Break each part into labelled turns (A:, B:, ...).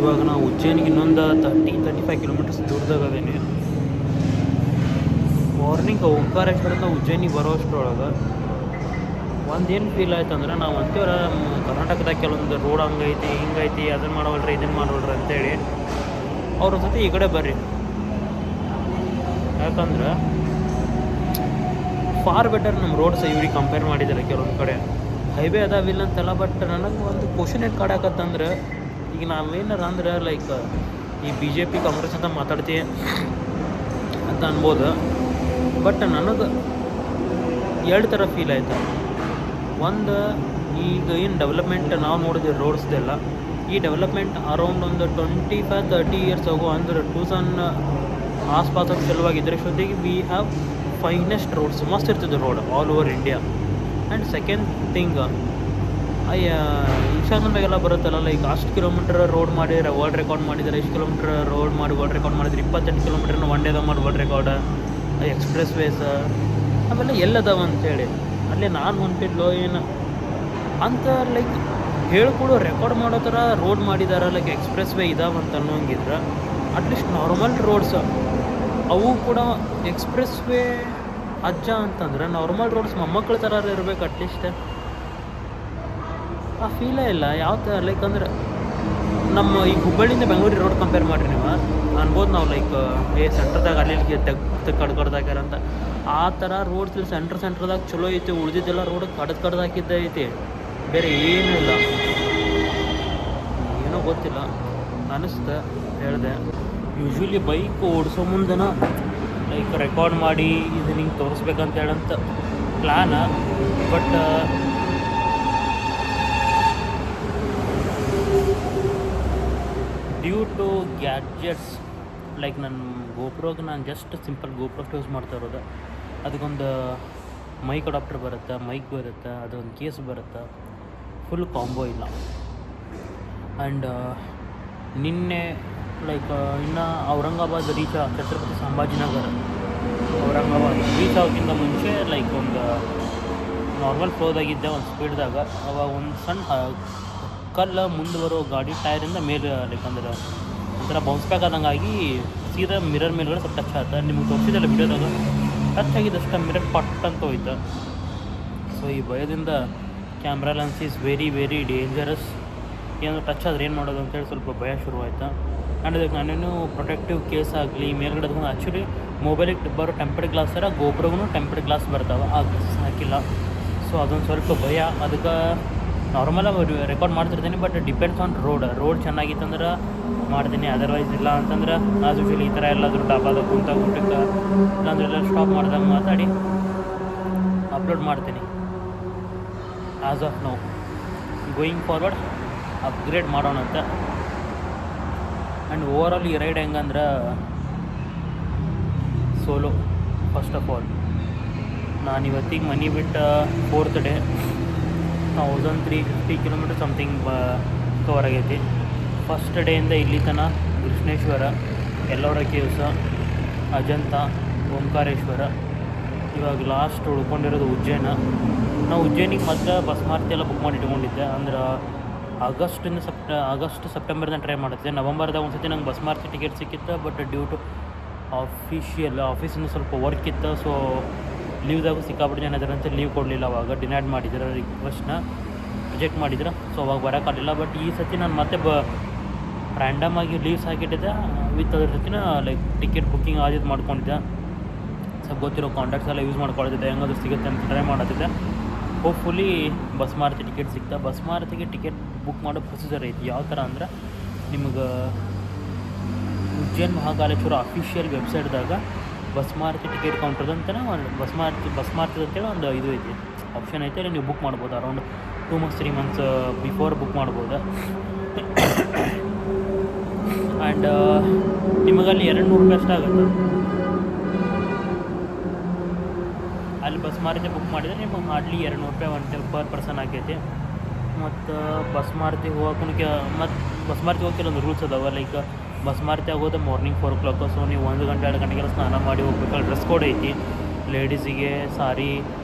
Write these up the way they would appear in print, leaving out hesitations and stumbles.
A: ಇವಾಗ ನಾವು ಉಜ್ಜಯಿನಿಗೆ ಇನ್ನೊಂದು 35 ಕಿಲೋಮೀಟರ್ಸ್ ದೂರದಾಗ ಅದೇನಿ. ಮಾರ್ನಿಂಗ್ ಓಂಕಾರೇಶ್ವರದಿಂದ ಉಜ್ಜಯಿನಿಗೆ ಬರೋ ಅಷ್ಟರೊಳಗೆ ಒಂದೇನು ಫೀಲ್ ಆಯ್ತು ಅಂದ್ರೆ ನಾವು ಅಂತೀವ್ರ ಕರ್ನಾಟಕದಾಗ ಕೆಲವೊಂದು ರೋಡ್ ಹಂಗೈತಿ ಹಿಂಗೈತಿ ಅದನ್ನು ಮಾಡೋವಲ್ರಿ ಇದನ್ನು ಮಾಡೋವಲ್ರಿ ಅಂತೇಳಿ ಅವ್ರ ಜೊತೆ ಈ ಕಡೆ ಬರ್ರಿ. ಯಾಕಂದ್ರೆ ಫಾರ್ ಬೆಟರ್ ನಮ್ಮ ರೋಡ್ಸ್ ಇವ್ರಿಗೆ ಕಂಪೇರ್ ಮಾಡಿದ್ದಾರೆ. ಕೆಲವೊಂದು ಕಡೆ ಹೈವೇ ಅದಾವಿಲ್ಲ ಅಂತೆಲ್ಲ, ಬಟ್ ನನಗೆ ಒಂದು ಕ್ವಶನ್ ಏನು ಕಾಡಾಕತ್ತಂದ್ರೆ ಈಗ ನಾವೇನಾರ ಅಂದ್ರೆ ಲೈಕ್ ಈ BJP ಕಾಂಗ್ರೆಸ್ ಅಂತ ಮಾತಾಡ್ತೀವಿ ಅಂತ ಅನ್ಬೋದು. ಬಟ್ ನನಗೆ ಎರಡು ಥರ ಫೀಲ್ ಆಯ್ತು. ಒಂದು, ಈಗ ಏನು ಡೆವಲಪ್ಮೆಂಟ್ ನಾವು ನೋಡಿದ್ವಿ ರೋಡ್ಸ್ದೆಲ್ಲ, ಈ ಡೆವಲಪ್ಮೆಂಟ್ ಅರೌಂಡ್ ಒಂದು 25-30 ಇಯರ್ಸ್ ಆಗೋ ಅಂದ್ರೆ 2000 ಆಸ್ಪಾಸ್ ಚಲುವಾಗಿದ್ದರೆ ಜೊತೆಗೆ ವಿ ಹ್ಯಾವ್ ಫೈನೆಸ್ಟ್ ರೋಡ್ಸ್, ಮಸ್ತ್ ಇರ್ತದೆ road all over India. And second thing, ಇನ್ಸ್ಟಾಗ್ರಾಮ್ದಾಗೆಲ್ಲ ಬರುತ್ತಲ್ಲ ಲೈಕ್ ಅಷ್ಟು ಕಿಲೋಮೀಟರ್ ರೋಡ್ ಮಾಡಿದ್ರೆ ವರ್ಲ್ಡ್ ರೆಕಾರ್ಡ್ ಮಾಡಿದ್ದಾರೆ, ಇಷ್ಟು ಕಿಲೋಮೀಟರ್ ರೋಡ್ ಮಾಡಿ ವರ್ಲ್ಡ್ ರೆಕಾರ್ಡ್ ಮಾಡಿದ್ರೆ 28 ಕಿಲೋಮೀಟರ್ನ ಒನ್ ಡೇದಾಗ ಮಾಡಿ ವರ್ಲ್ಡ್ ರೆಕಾರ್ಡ್, ಎಕ್ಸ್ಪ್ರೆಸ್ ವೇಸ್ ಅವೆಲ್ಲ ಎಲ್ಲದಾವ ಅಂತೇಳಿ. ಅಲ್ಲಿ ನಾನು ಹೊಂಟಿದ್ಲೋ ಏನು ಅಂತ ಲೈಕ್ ಹೇಳ್ಕೊಡೋ ರೆಕಾರ್ಡ್ ಮಾಡೋ ಥರ ರೋಡ್ ಮಾಡಿದಾರ, ಲೈಕ್ ಎಕ್ಸ್ಪ್ರೆಸ್ ವೇ ಇದಾವಂತ ಅನ್ನೋಂಗಿದ್ರೆ ಅಟ್ಲೀಸ್ಟ್ ನಾರ್ಮಲ್ ರೋಡ್ಸ್ ಅವು ಕೂಡ ಎಕ್ಸ್ಪ್ರೆಸ್ ವೇ ಅಜ್ಜ ಅಂತಂದ್ರೆ ನಾರ್ಮಲ್ ರೋಡ್ಸ್ ಮೊಮ್ಮಕ್ಕಳ ಥರ ಇರಬೇಕು ಅಟ್ಲೀಸ್ಟ್. ಆ ಫೀಲೇ ಇಲ್ಲ ಯಾವ ಥರ ಲೈಕ್ ಅಂದ್ರೆ ನಮ್ಮ ಈ ಹುಬ್ಬಳ್ಳಿಯಿಂದ ಬೆಂಗಳೂರಿಗೆ ರೋಡ್ ಕಂಪೇರ್ ಮಾಡಿರಿ ನೀವು ಅನ್ಬೋದು ನಾವು ಲೈಕ್ ಸೆಂಟ್ರದಾಗ ಅಲ್ಲಿ ಕಡ್ದಾಕ್ಯಾರ ಅಂತ. ಆ ಥರ ರೋಡ್ಸ್ ಇಲ್ಲಿ ಸೆಂಟ್ರದಾಗ ಚಲೋ ಐತಿ, ಉಳಿದಿದ್ದೆಲ್ಲ ರೋಡ್ ಕಡ್ದಾಕಿದ್ದ ಐತಿ, ಬೇರೆ ಏನೂ ಇಲ್ಲ. ಏನೋ ಗೊತ್ತಿಲ್ಲ ಅನಿಸ್ತೆ ಹೇಳಿದೆ. ಯೂಶ್ವಲಿ ಬೈಕ್ ಓಡಿಸೋ ಮುಂದೆನ ಲೈಕ್ ರೆಕಾರ್ಡ್ ಮಾಡಿ ಇದು ನಿಂಗೆ ತೋರಿಸ್ಬೇಕಂತ ಹೇಳಂತ ಪ್ಲ್ಯಾನ. But due to gadgets like ನನ್ನ ಗೋಪ್ರೋಗೆ ನಾನು ಜಸ್ಟ್ ಸಿಂಪಲ್ ಗೋಪ್ರೋ ಯೂಸ್ ಮಾಡ್ತಾ ಇರೋದು. ಅದಕ್ಕೊಂದು ಮೈಕ್ ಅಡಾಪ್ಟರ್ ಬರುತ್ತೆ, ಮೈಕ್ ಬರುತ್ತೆ, ಅದೊಂದು ಕೇಸ್ ಬರುತ್ತೆ, ಫುಲ್ ಕಾಂಬೋ ಇಲ್ಲ. ಆ್ಯಂಡ್ ನಿನ್ನೆ ಲೈಕ್ ಇನ್ನು ಔರಂಗಾಬಾದ್ ರೀಚ್ ಛತ್ರಪತಿ ಸಂಭಾಜಿನಗರ ಔರಂಗಾಬಾದ್ ರೀಚ್ ಆಗೋಕ್ಕಿಂತ ಮುಂಚೆ ಲೈಕ್ ಒಂದು ನಾರ್ಮಲ್ ಫ್ಲೋದಾಗಿದ್ದೆ ಒಂದು ಸ್ಪೀಡ್ದಾಗ. ಅವಾಗ ಒಂದು ಸಣ್ಣ ಕಲ್ಲು ಮುಂದೆ ಬರೋ ಗಾಡಿ ಟೈರಿಂದ ಮೇಲೆ ಲೈಕ್ ಅಂದ್ರೆ ಒಂಥರ ಬೌನ್ಸ್ ಬ್ಯಾಕ್ ಆದಂಗಾಗಿ ಸೀದಾ ಮಿರರ್ ಮೇಲ್ಗಡೆ ಸ್ವಲ್ಪ ಟಚ್ ಆಯ್ತು. ನಿಮ್ಗೆ ತೋರಿಸಿದಲ್ಲ ವಿಡಿಯೋದಾಗ ಟಚ್ ಆಗಿದ್ದಷ್ಟು ಮಿರರ್ ಪಟ್ ಅಂತ ಹೋಯ್ತು. ಸೊ ಈ ಭಯದಿಂದ camera lens is very very dangerous. ಏನಾದರೂ ಟಚ್ ಆದರೆ ಏನು ಮಾಡೋದು ಅಂತೇಳಿ ಸ್ವಲ್ಪ ಭಯ ಶುರುವಾಯ್ತು. ಆ್ಯಂಡ್ ಅದಕ್ಕೆ ನಾನೇನು ಪ್ರೊಟೆಕ್ಟಿವ್ ಕೇಸ್ ಆಗಲಿ ಮೇಲ್ಗಡೆ ಆ್ಯಕ್ಚುಲಿ ಮೊಬೈಲಿಗೆ ಬರೋ ಟೆಂಪರ್ಡ್ ಗ್ಲಾಸ್ ಥರ ಗೋಪ್ರೋಗೂ ಟೆಂಪರ್ಡ್ ಗ್ಲಾಸ್ ಬರ್ತಾವೆ, ಆ ಗ್ಲಾಸ್ ಹಾಕಿಲ್ಲ. ಸೊ ಅದೊಂದು ಸ್ವಲ್ಪ ಭಯ. ಅದಕ್ಕೆ ನಾರ್ಮಲಾಗಿ ರೆಕಾರ್ಡ್ ಮಾಡ್ತಿರ್ತೀನಿ, ಬಟ್ ಡಿಪೆಂಡ್ಸ್ ಆನ್ ರೋಡ್ ಚೆನ್ನಾಗಿತ್ತಂದ್ರೆ ಮಾಡ್ತೀನಿ, ಅದರ್ವೈಸ್ ಇಲ್ಲ ಅಂತಂದ್ರೆ ಆಸ್ ಯೂಶುವಲಿ ಈ ಥರ ಎಲ್ಲಾದರೂ ಡಾಬಾದಾಗ ಕುಂತಾಗ ಊಟಕ್ಕೆ ಇಲ್ಲಾಂದ್ರೆ ಎಲ್ಲ ಸ್ಟಾಪ್ ಮಾಡಿದಾಗ ಮಾತಾಡಿ ಅಪ್ಲೋಡ್ ಮಾಡ್ತೀನಿ. As of now going forward upgrade ಮಾಡೋಣ ಅಂತ. ಆ್ಯಂಡ್ ಓವರಾಲ್ ಈ ರೈಡ್ ಹೆಂಗಂದ್ರೆ ಸೋಲೋ. ಫಸ್ಟ್ ಆಫ್ ಆಲ್ ನಾನು ಇವತ್ತಿಗೆ ಮನೆ ಬಿಟ್ಟು 4th day 1350 kilometre something cover ಆಗೈತಿ. ಫಸ್ಟ್ ಡೇಯಿಂದ ಇಲ್ಲಿ ತನಕ ಕೃಷ್ಣೇಶ್ವರ, ಎಲ್ಲೋರ ಕೇವ್ಸ, ಅಜಂತ, ಓಂಕಾರೇಶ್ವರ, ಇವಾಗ ಲಾಸ್ಟ್ ಉಳ್ಕೊಂಡಿರೋದು ಉಜ್ಜಯಿನ. ನಾವು ಉಜ್ಜಯಿನಿಗೆ ಮೊದಲು ಬಸ್ ಮಾರ್ತಿ ಎಲ್ಲ ಬುಕ್ ಮಾಡಿ ಇಟ್ಕೊಂಡಿದ್ದೆ. ಅಂದ್ರೆ ಆಗಸ್ಟ್ ಸೆಪ್ಟೆಂಬರ್ದಾಗ ಟ್ರೈ ಮಾಡ್ತಿದ್ದೆ. ನವಂಬರ್ದಾಗ ಒಂದು ಸತಿ ನಂಗೆ ಬಸ್ ಮಾರ್ತಿ ಟಿಕೆಟ್ ಸಿಕ್ಕಿತ್ತು, ಬಟ್ ಡ್ಯೂ ಟು ಆಫೀಸಿಂದ ಸ್ವಲ್ಪ ವರ್ಕ್ ಇತ್ತು. ಸೊ ಲೀವ್ದಾಗ ಸಿಕ್ಕಾಬಿಟ್ಟು ಜನ ಇದ್ದಾರೆ ಅಂತ ಲೀವ್ ಕೊಡಲಿಲ್ಲ. ಅವಾಗ ಡಿನೈಡ್ ಮಾಡಿದ್ರು, ರಿಕ್ವೆಸ್ಟ್ನ ರಿಜೆಕ್ಟ್ ಮಾಡಿದ್ರು. ಸೊ ಅವಾಗ ಬರೋಕ್ಕಾಗಲಿಲ್ಲ. ಬಟ್ ಈ ಸತಿ ನಾನು ಮತ್ತೆ ರ್ಯಾಂಡಮ್ ಆಗಿ ಲೀವ್ಸ್ ಹಾಕಿಟ್ಟಿದ್ದೆ, ವಿತ್ ಅದ್ರ ಜೊತೆ ಲೈಕ್ ಟಿಕೆಟ್ ಬುಕ್ಕಿಂಗ್ ಆದಿದ್ದು ಮಾಡ್ಕೊಂಡಿದ್ದೆ. ಸ್ವಲ್ಪ ಗೊತ್ತಿರೋ ಕಾಂಟ್ಯಾಕ್ಟ್ಸ್ ಎಲ್ಲ ಯೂಸ್ ಮಾಡ್ಕೊಳ್ತಿದ್ದೆ, ಹೆಂಗಾದ್ರೂ ಸಿಗುತ್ತೆ ಅಂತ ಟ್ರೈ ಮಾಡತ್ತಿದ್ದೆ. ಹೋಪ್ಫುಲಿ ಬಸ್ ಮಾರುತಿ ಟಿಕೆಟ್ ಸಿಗ್ತಾ. ಬಸ್ ಮಾರುತಿಗೆ ಟಿಕೆಟ್ ಬುಕ್ ಮಾಡೋ ಪ್ರೊಸೀಜರ್ ಐತಿ. ಯಾವ ಥರ ಅಂದ್ರೆ ನಿಮಗೆ ಉಜ್ಜಯಿನ್ ಮಹಾಕಾಲೇಶ್ವರ ಅಫಿಷಿಯಲ್ ವೆಬ್ಸೈಟ್ದಾಗ ಬಸ್ ಮಾರುತಿ ಟಿಕೆಟ್ ಕೌಂಟರ್ದಂತಲೇ ಒಂದು ಬಸ್ ಮಾರುತಿ ಅಂತೇಳಿ ಒಂದು ಇದು ಐತಿ, ಆಪ್ಷನ್ ಐತೆ. ಅಲ್ಲಿ ನೀವು ಬುಕ್ ಮಾಡ್ಬೋದು. Around 2 months 3 months before book ಮಾಡ್ಬೋದು. ಆ್ಯಂಡ್ ನಿಮಗಲ್ಲಿ 200 ರೂಪಾಯಿ ಅಷ್ಟಾಗುತ್ತೆ. ಅಲ್ಲಿ ಬಸ್ ಮಾರುತಿ ಬುಕ್ ಮಾಡಿದರೆ ನಿಮಗೆ ಹಾರ್ಡ್ಲಿ 200 ರೂಪಾಯಿ ಪರ್ ಪರ್ಸನ್ ಆಗೈತಿ. ಮತ್ತು ಬಸ್ ಮಾರುತಿ ಹೋಗೋಕೆ ಮತ್ತು ಬಸ್ ಮಾರುತಿ ಹೋಗೋಕೆ ಒಂದು ರೂಲ್ಸ್ ಅದಾವೆ. ಲೈಕ್ ಬಸ್ ಮಾರುತಿ ಆಗೋದು ಮಾರ್ನಿಂಗ್ 4 o'clock. ಸೊ ನೀವು 1 ಗಂಟೆ 2 ಗಂಟೆಗೆಲ್ಲ ಸ್ನಾನ ಮಾಡಿ ಹೋಗ್ಬೇಕಲ್ಲ. ಡ್ರೆಸ್ ಕೋಡ್ ಐತಿ. ಲೇಡೀಸಿಗೆ sari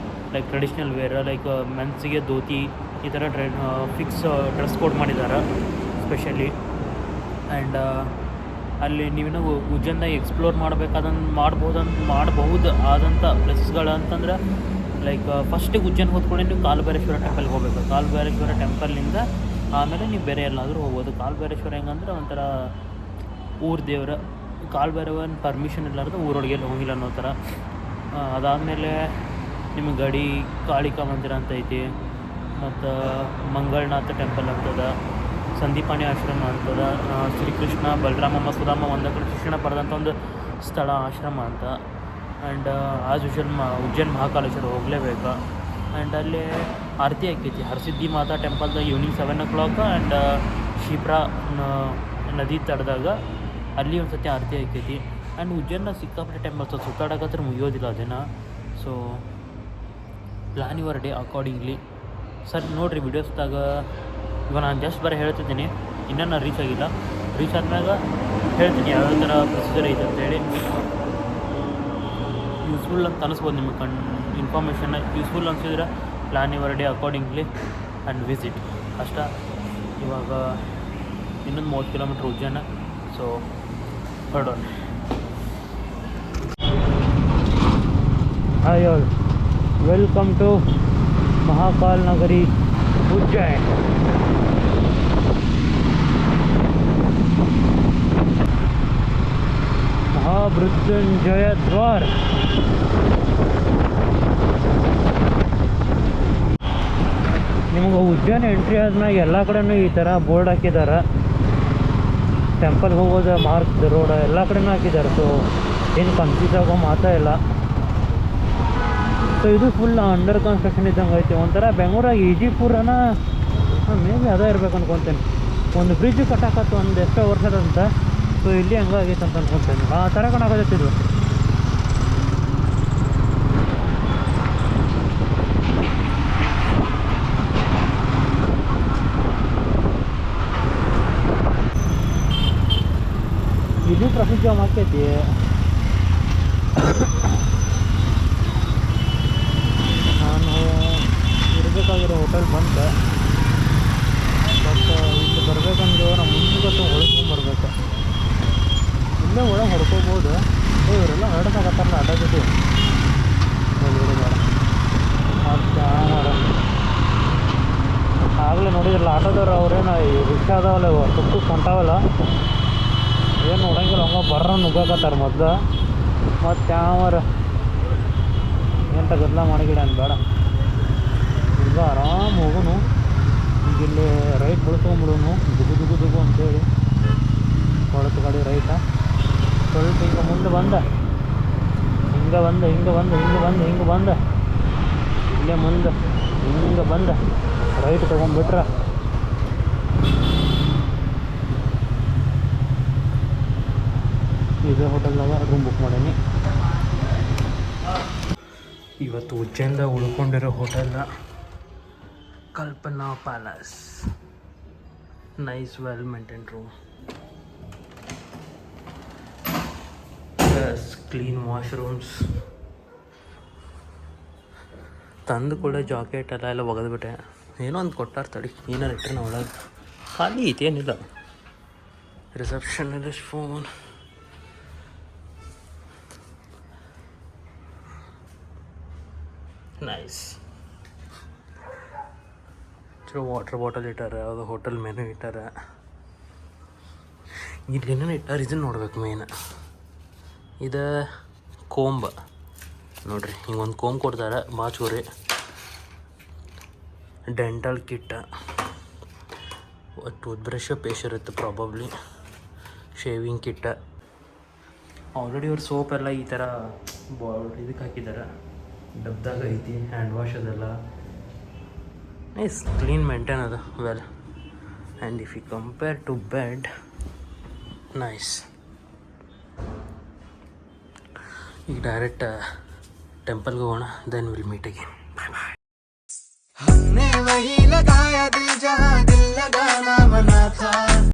A: like traditional wear, like ಮೆನ್ಸಿಗೆ ಧೋತಿ, ಈ ಥರ ಫಿಕ್ಸ್ ಡ್ರೆಸ್ ಕೋಡ್ ಮಾಡಿದ್ದಾರೆ ಸ್ಪೆಷಲಿ. ಆ್ಯಂಡ್ ಅಲ್ಲಿ ನೀವಿನ್ನೂ ಉಜ್ಜೈನ್ದಾಗ ಎಕ್ಸ್ಪ್ಲೋರ್ ಮಾಡಬಹುದು ಆದಂಥ ಪ್ಲೇಸಸ್ಗಳು ಅಂತಂದ್ರೆ ಲೈಕ್ ಫಸ್ಟಿಗೆ ಉಜ್ಜೈನ್ ಹೋದ್ಕೊಂಡು ನೀವು ಕಾಲಭೈರೇಶ್ವರ ಟೆಂಪಲ್ಗೆ ಹೋಗ್ಬೇಕು. ಕಾಲಭೈರೇಶ್ವರ ಟೆಂಪಲ್ನಿಂದ ಆಮೇಲೆ ನೀವು ಬೇರೆ ಎಲ್ಲಾದರೂ ಹೋಗ್ಬೋದು. ಕಾಲಭೈರೇಶ್ವರ ಹೆಂಗಂದ್ರೆ ಒಂಥರ ಊರ ದೇವ್ರ, ಕಾಲಭೈರವನ ಪರ್ಮಿಷನ್ ಇಲ್ಲಾರ್ದು ಊರೊಳಗೆ ಹೋಗಿಲ್ಲ ಅನ್ನೋ ಥರ. ಅದಾದಮೇಲೆ ನಿಮಗೆ ಗಡಿ ಕಾಳಿಕಾ ಮಂದಿರ ಅಂತ ಐತಿ, ಮತ್ತು ಮಂಗಳನಾಥ ಟೆಂಪಲ್ ಅಂತದ, ಸಂದೀಪಾಣಿ ಆಶ್ರಮ ಅಂತದ, ಶ್ರೀಕೃಷ್ಣ ಬಲರಾಮಮ್ಮ ಸುಧಾಮ ಒಂದೇ ಕಡೆ ಶಿಕ್ಷಣ ಪಡೆದಂಥ ಒಂದು ಸ್ಥಳ ಆಶ್ರಮ ಅಂತ. And as usual Ujjain Mahakaleshwar ಹೋಗಲೇಬೇಕು. ಆ್ಯಂಡ್ ಅಲ್ಲಿ ಆರತಿ ಆಕೈತಿ ಹರಸಿದ್ಧಿ ಮಾತಾ ಟೆಂಪಲ್ದಾಗ ಈವ್ನಿಂಗ್ 7 o'clock. ಆ್ಯಂಡ್ ಶಿಪ್ರಾ ನದಿ ತಡೆದಾಗ ಅಲ್ಲಿ ಒಂದು ಸತಿ ಆರತಿ ಆಕೈತಿ. ಆ್ಯಂಡ್ ಉಜ್ಜೈನ್ನ ಸಿಕ್ಕಾಪಟ್ಟೆ ಟೆಂಪಲ್ಸ್ ಸುತ್ತಾಡಕತ್ರ ಮುಗಿಯೋದಿಲ್ಲ ಅದನ್ನು. So plan your day accordingly. Sir ನೋಡಿರಿ ವಿಡಿಯೋಸ್ದಾಗ ಇವಾಗ ನಾನು ಜಸ್ಟ್ ಬರೀ ಹೇಳ್ತಿದ್ದೀನಿ, ಇನ್ನೂ ನಾನು ರೀಚ್ ಆಗಿಲ್ಲ. ರೀಚ್ ಆದ್ಮೇಲೆ ಹೇಳ್ತೀನಿ ಯಾವ್ಯಾವ ಥರ ಪ್ರೊಸೀಜರ್ ಐತೆ ಅಂತೇಳಿ. ಯೂಸ್ಫುಲ್ ಅಂತ ಅನಿಸ್ಬೋದು ನಿಮಗೆ ಇನ್ಫಾರ್ಮೇಷನ್ನ ಯೂಸ್ಫುಲ್ ಅನಿಸಿದ್ರೆ plan your day accordingly and visit ಅಷ್ಟ. ಇವಾಗ ಇನ್ನೊಂದು 30 ಕಿಲೋಮೀಟ್ರ್ ಉಜ್ಜೈನ. ಸೊ ಹೊರಡೋಣ. Hi all, welcome to Mahakal ನಗರಿ ಉಜ್ಜೈನ್. ಮಹಾಮೃತ್ಯುಂಜಯ ದ್ವಾರ. ನಿಮಗೆ ಉಜ್ಜೈನ್ ಎಂಟ್ರಿ ಆದ್ಮ್ಯಾಗ ಎಲ್ಲ ಕಡೆನೂ ಈ ಥರ ಬೋರ್ಡ್ ಹಾಕಿದ್ದಾರೆ. ಟೆಂಪಲ್ಗೆ ಹೋಗೋದು ಮಾರ್ಕ್ ರೋಡ್ ಎಲ್ಲ ಕಡೆನೂ ಹಾಕಿದ್ದಾರೆ. ಸೊ ಏನು ಕನ್ಫ್ಯೂಸ್ ಆಗೋ ಮಾತಾ ಇಲ್ಲ. ಸೊ ಇದು ಫುಲ್ ಅಂಡರ್ ಕನ್ಸ್ಟ್ರಕ್ಷನ್ ಇದ್ದಂಗೆ ಐತಿ. ಒಂಥರ ಬೆಂಗಳೂರಾಗ ಈಜಿಪುರನ ಮೇ ಬಿ ಅದೇ ಇರ್ಬೇಕು ಅನ್ಕೊತೇನೆ. ಒಂದು ಬ್ರಿಡ್ಜ್ ಕಟ್ಟಾಕತ್ತು ಒಂದು ಎಷ್ಟೋ ವರ್ಷದಂತ. ಸೊ ಇಲ್ಲಿ ಹಂಗಾಗೈತೆ ಅಂತ ಅನ್ಕೊತೇನೆ. ಆ ಥರ ಕಾಣಕತ್ತಿದ್ರು. ಇದು ಟ್ರಾಫಿಕ್ ಜಾಮ್ ಆಕೈತಿ. ನಾನು ಇರಬೇಕಾಗಿರೋ ಹೋಟೆಲ್ ಬಂತೆ, ಬಟ್ ಇಲ್ಲಿ ಬರ್ಬೇಕಂದ್ರೆ ನಾವು ಮುಂದೆ ಹೊಡ್ಕೊಂಬರ್ಬೇಕು. ಇಲ್ಲೇ ಒಳಗೆ ಹೊಡ್ಕೋಬೋದು. ಇವರೆಲ್ಲ ಹೊರಡಕ್ಕಾಗತ್ತಾರಲ್ಲ ಅಡ್ಡ ಜೊತೆ ಬೇಡ ಮತ್ತು ಆಗಲೇ ನೋಡಿದ್ರಲ್ಲ ಆಟೋದವ್ರು ಅವ್ರೇನು ಈ ರಿಕ್ಷಾ ಅದಾವಲ್ಲ ಇವು ತುಕ್ಕು ಹೊಂಟಾವಲ್ಲ, ಏನು ನೋಡಂಗಿಲ್ಲ. ಹಂಗೆ ಬರ್ರ ನುಗ್ಗಾಕತ್ತಾರ ಮೊದಲು. ಮತ್ತು ಯಾವಾರ ಎಂತ ಗದ್ದಲ ಮಾಡಿಗಿಡ ಬೇಡ. ಈಗ ಆರಾಮ್ ಹೋಗೋನು. ಈಗ ಇಲ್ಲಿ ರೈಟ್ ಬೆಳ್ಕೊಂಬಿಡೋನು ದುಗು ಅಂತೇಳಿ ಕೊಳತು ಗಾಡಿ ರೈಟ. ಸ್ವಲ್ಪ ಹಿಂಗೆ ಮುಂದೆ ಹಿಂಗೆ ಬಂದ ಇಲ್ಲೇ ಮುಂದೆ ಹಿಂಗೆ ಬಂದ ರೈಟ್ ತೊಗೊಂಡ್ಬಿಟ್ರೆ ಇದೇ ಹೋಟೆಲ್ನಾಗ ರೂಮ್ ಬುಕ್ ಮಾಡೀನಿ. ಇವತ್ತು ಉಜ್ಜೈನ್ದಾಗ ಉಳ್ಕೊಂಡಿರೋ hotel Kalpana palace. Nice well maintained room, plus clean washrooms. ತಂದು ಕೂಡ ಜಾಕೆಟ್ ಎಲ್ಲ ಒಗೆದ್ಬಿಟ್ಟೆ. ಏನೋ ಒಂದು ಕೊಟ್ಟಾರ ತಡಿ, ಏನಾರು ಇಟ್ಟರೆ ನಾವು ಒಳಗೆ ಖಾಲಿ ಐತಿ ಏನಿಲ್ಲ. ರಿಸೆಪ್ಷನಲ್ಲಿ ಫೋನ್, ನೈಸ್. ಚಲೋ ವಾಟರ್ ಬಾಟಲ್ ಇಟ್ಟಾರ, ಅದು ಹೋಟೆಲ್ ಮೆನು ಇಟ್ಟಾರ. ಇಲ್ಲಿ ಏನೇನು ಇಟ್ಟಾರ ಇದನ್ನು ನೋಡ್ಬೇಕು ಮೇನ್. ಇದು ಕೋಂಬ ನೋಡ್ರಿ, ಹಿಂಗೆ ಒಂದು ಕೋಂಬ್ ಕೊಡ್ತಾರೆ ಬಾಚೂರಿ. ಡೆಂಟಲ್ ಕಿಟ್ಟ, ಟೂತ್ ಬ್ರಷ್ ಪೇಸ್ಟ್ ಇರುತ್ತೆ ಪ್ರಾಬಬ್ಲಿ. ಶೇವಿಂಗ್ ಕಿಟ್ಟ. ಆಲ್ರೆಡಿ ಅವ್ರು ಸೋಪ್ ಎಲ್ಲ ಈ ಥರ ಇದಕ್ಕೆ ಹಾಕಿದ್ದಾರೆ, ಡಬ್ದಾಗ ಐತಿ. ಹ್ಯಾಂಡ್ ವಾಶ್ ಅದೆಲ್ಲ ನೈಸ್ ಕ್ಲೀನ್ ಮೇಂಟೈನ್ ಅದ well. And if you compare to bed, nice. ಈಗ ಡೈರೆಕ್ಟ್ टेंपल को होना, then we'll meet again. Bye bye. हमने वही लगाया दिल जहां दिल लगा.